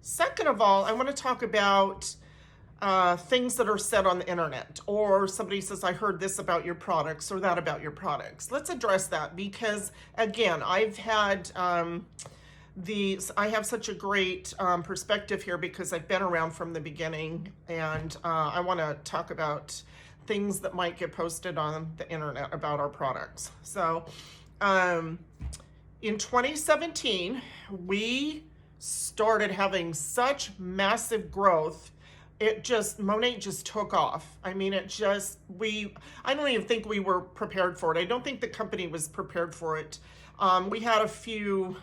Second of all, I want to talk about things that are said on the internet, or somebody says, I heard this about your products or that about your products. Let's address that because, again, I have such a great perspective here because I've been around from the beginning, and I want to talk about things that might get posted on the internet about our products. So, in 2017, we started having such massive growth. Monat just took off. I mean, I don't even think we were prepared for it. I don't think the company was prepared for it. We had a few,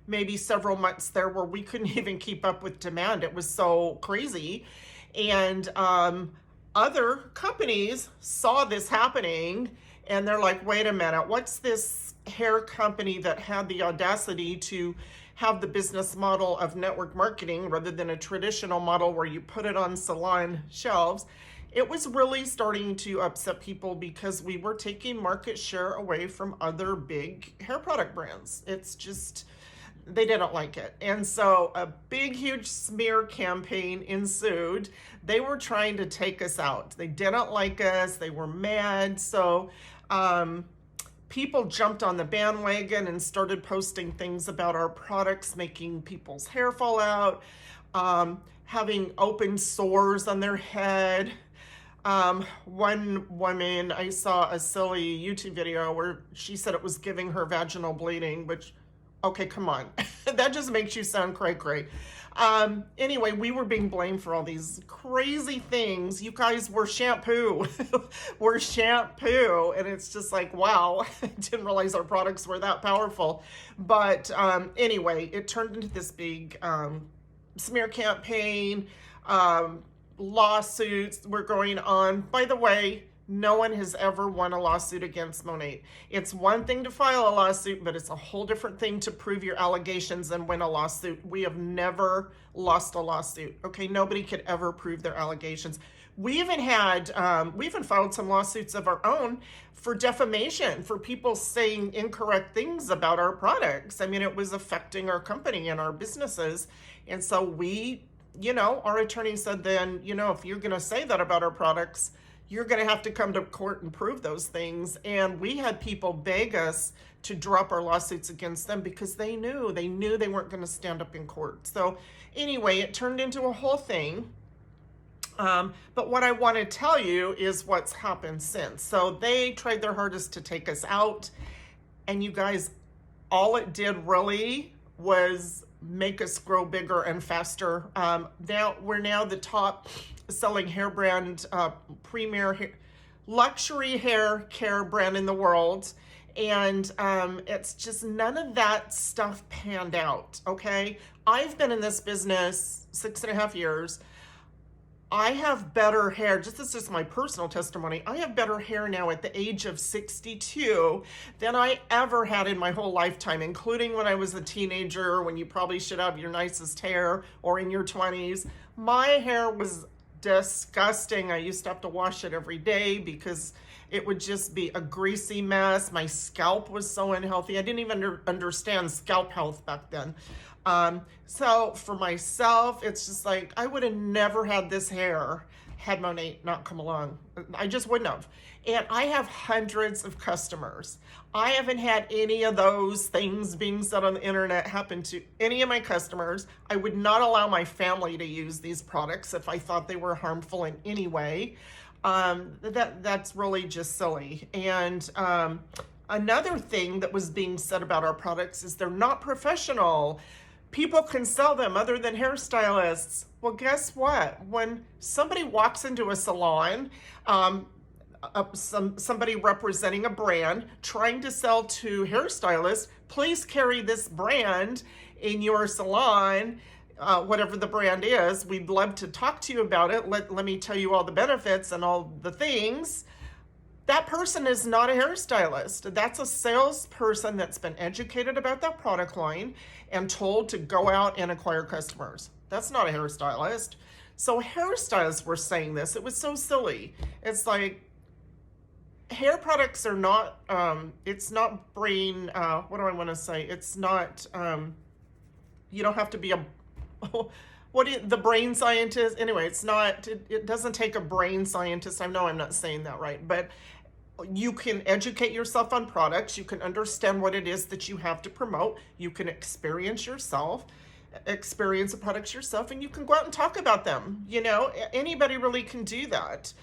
maybe several months there where we couldn't even keep up with demand. It was so crazy. And other companies saw this happening and they're like, wait a minute, what's this hair company that had the audacity to have the business model of network marketing rather than a traditional model where you put it on salon shelves? It was really starting to upset people because we were taking market share away from other big hair product brands. They didn't like it. And so a big, huge smear campaign ensued. They were trying to take us out. They didn't like us. They were mad. So people jumped on the bandwagon and started posting things about our products, making people's hair fall out, having open sores on their head. One woman, I saw a silly YouTube video where she said it was giving her vaginal bleeding, which, okay, come on. That just makes you sound cray-cray. Anyway, we were being blamed for all these crazy things. You guys were shampoo. We're shampoo. And it's just like, wow, I didn't realize our products were that powerful. But anyway, it turned into this big smear campaign. Lawsuits were going on. By the way, no one has ever won a lawsuit against Monat. It's one thing to file a lawsuit, but it's a whole different thing to prove your allegations and win a lawsuit. We have never lost a lawsuit. Okay, nobody could ever prove their allegations. We even filed some lawsuits of our own for defamation, for people saying incorrect things about our products. I mean, it was affecting our company and our businesses. And so our attorney said then, if you're going to say that about our products, you're going to have to come to court and prove those things. And we had people beg us to drop our lawsuits against them because they knew they weren't going to stand up in court. So anyway, it turned into a whole thing. But what I want to tell you is what's happened since. So they tried their hardest to take us out. And you guys, all it did really was make us grow bigger and faster. We're now the top selling hair brand, premier luxury hair care brand in the world. And it's just none of that stuff panned out, okay? I've been in this business 6.5 years. I have better hair, this is just my personal testimony, I have better hair now at the age of 62 than I ever had in my whole lifetime, including when I was a teenager, when you probably should have your nicest hair, or in your 20s. My hair was disgusting. I used to have to wash it every day because it would just be a greasy mess. My scalp was so unhealthy. I didn't even understand scalp health back then. So for myself, it's just like, I would have never had this hair had Monat not come along. I just wouldn't have. And I have hundreds of customers. I haven't had any of those things being said on the internet happen to any of my customers. I would not allow my family to use these products if I thought they were harmful in any way. That's really just silly. And another thing that was being said about our products is they're not professional. People can sell them other than hairstylists. Well, guess what? When somebody walks into a salon, somebody representing a brand trying to sell to hairstylists, please carry this brand in your salon, whatever the brand is. We'd love to talk to you about it. Let me tell you all the benefits and all the things. That person is not a hairstylist. That's a salesperson that's been educated about that product line and told to go out and acquire customers. That's not a hairstylist. So hairstylists were saying this. It was so silly. It's like, hair products are not, it's not brain, what do I want to say? It's not, you don't have to be a the brain scientist? Anyway, it's not, it doesn't take a brain scientist. I know I'm not saying that right, but you can educate yourself on products. You can understand what it is that you have to promote. You can experience the products yourself, and you can go out and talk about them. You know, anybody really can do that.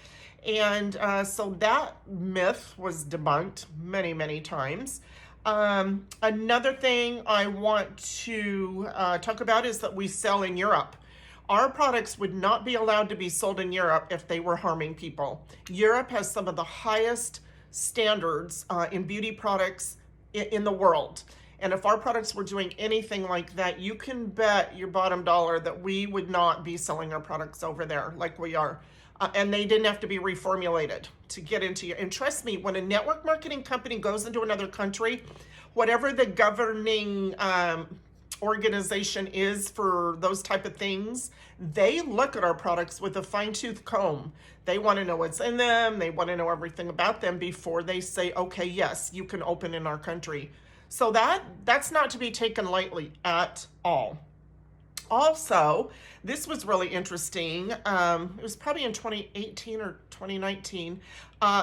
And so that myth was debunked many, many times. Another thing I want to talk about is that we sell in Europe. Our products would not be allowed to be sold in Europe if they were harming people. Europe has some of the highest standards in beauty products in the world. And if our products were doing anything like that, you can bet your bottom dollar that we would not be selling our products over there like we are. And they didn't have to be reformulated to get into your. And trust me, when a network marketing company goes into another country, whatever the governing organization is for those type of things, they look at our products with a fine-tooth comb. They want to know what's in them. They want to know everything about them before they say, okay, yes, you can open in our country. So that's not to be taken lightly at all. Also, this was really interesting. It was probably in 2018 or 2019.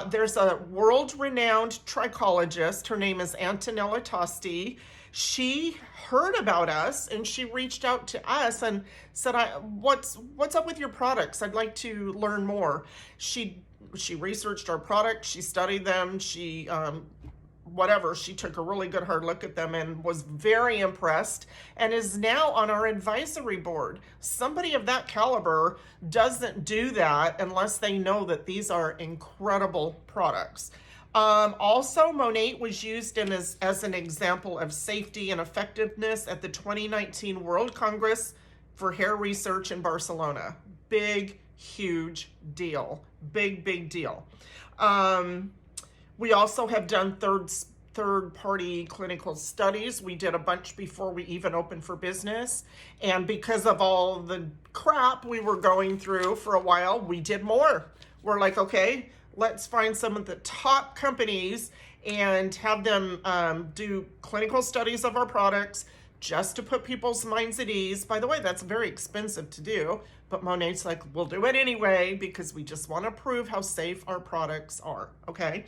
There's a world-renowned trichologist. Her name is Antonella Tosti. She heard about us and she reached out to us and said, what's up with your products? I'd like to learn more. She researched our products, she studied them, she took a really good hard look at them and was very impressed and is now on our advisory board. Somebody of that caliber doesn't do that unless they know that these are incredible products. Also, Monat was used as an example of safety and effectiveness at the 2019 World Congress for Hair Research in Barcelona. Big, huge deal. Big deal. We also have done third-party clinical studies. We did a bunch before we even opened for business. And because of all the crap we were going through for a while, we did more. We're like, okay, let's find some of the top companies and have them do clinical studies of our products just to put people's minds at ease. By the way, that's very expensive to do, but Monat's like, we'll do it anyway because we just want to prove how safe our products are, okay?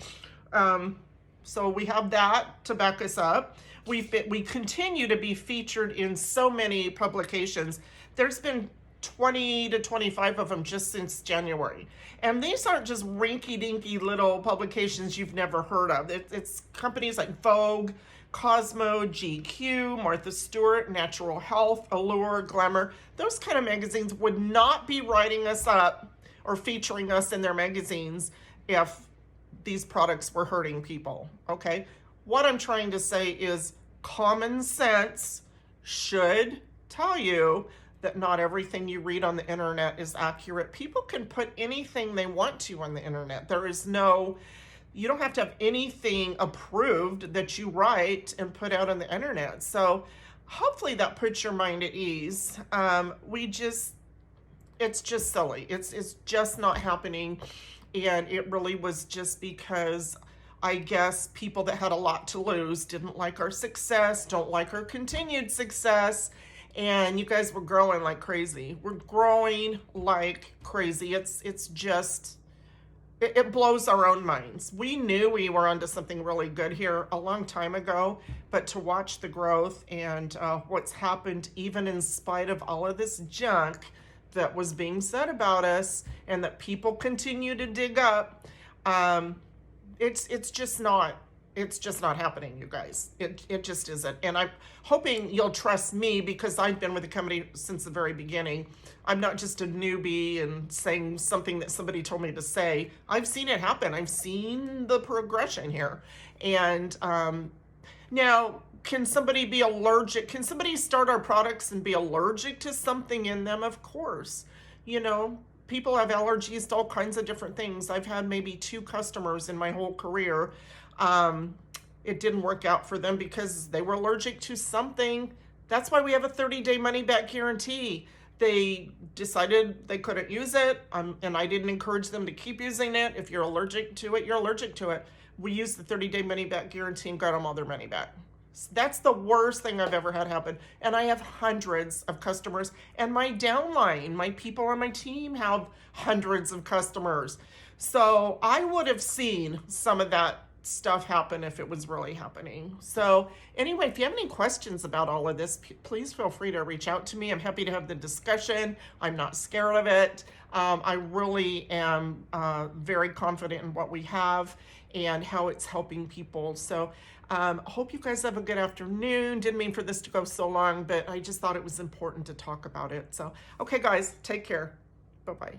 So we have that to back us up. We continue to be featured in so many publications. There's been 20 to 25 of them just since January. And these aren't just rinky-dinky little publications you've never heard of. It's companies like Vogue, Cosmo, GQ, Martha Stewart, Natural Health, Allure, Glamour. Those kind of magazines would not be writing us up or featuring us in their magazines if these products were hurting people, okay? What I'm trying to say is common sense should tell you that not everything you read on the internet is accurate. People can put anything they want to on the internet. You don't have to have anything approved that you write and put out on the internet. So hopefully that puts your mind at ease. It's just silly. It's just not happening. And it really was just because I guess people that had a lot to lose didn't like our success, don't like our continued success. And you guys were growing like crazy. We're growing like crazy. It blows our own minds. We knew we were onto something really good here a long time ago, but to watch the growth and what's happened, even in spite of all of this junk that was being said about us and that people continue to dig up, it's just not happening, you guys. It just isn't. And I'm hoping you'll trust me because I've been with the company since the very beginning. I'm not just a newbie and saying something that somebody told me to say. I've seen it happen. I've seen the progression here. And now, can somebody be allergic? Can somebody start our products and be allergic to something in them? Of course. You know, people have allergies to all kinds of different things. I've had maybe 2 customers in my whole career. It didn't work out for them because they were allergic to something. That's why we have a 30-day money-back guarantee. They decided they couldn't use it, and I didn't encourage them to keep using it. If you're allergic to it, you're allergic to it. We used the 30-day money-back guarantee and got them all their money back. That's the worst thing I've ever had happen. And I have hundreds of customers, and my downline, my people on my team have hundreds of customers. So I would have seen some of that stuff happen if it was really happening. So anyway, if you have any questions about all of this, please feel free to reach out to me. I'm happy to have the discussion. I'm not scared of it. I really am very confident in what we have and how it's helping people. So hope you guys have a good afternoon. Didn't mean for this to go so long, but I just thought it was important to talk about it. So, okay, guys, take care. Bye-bye.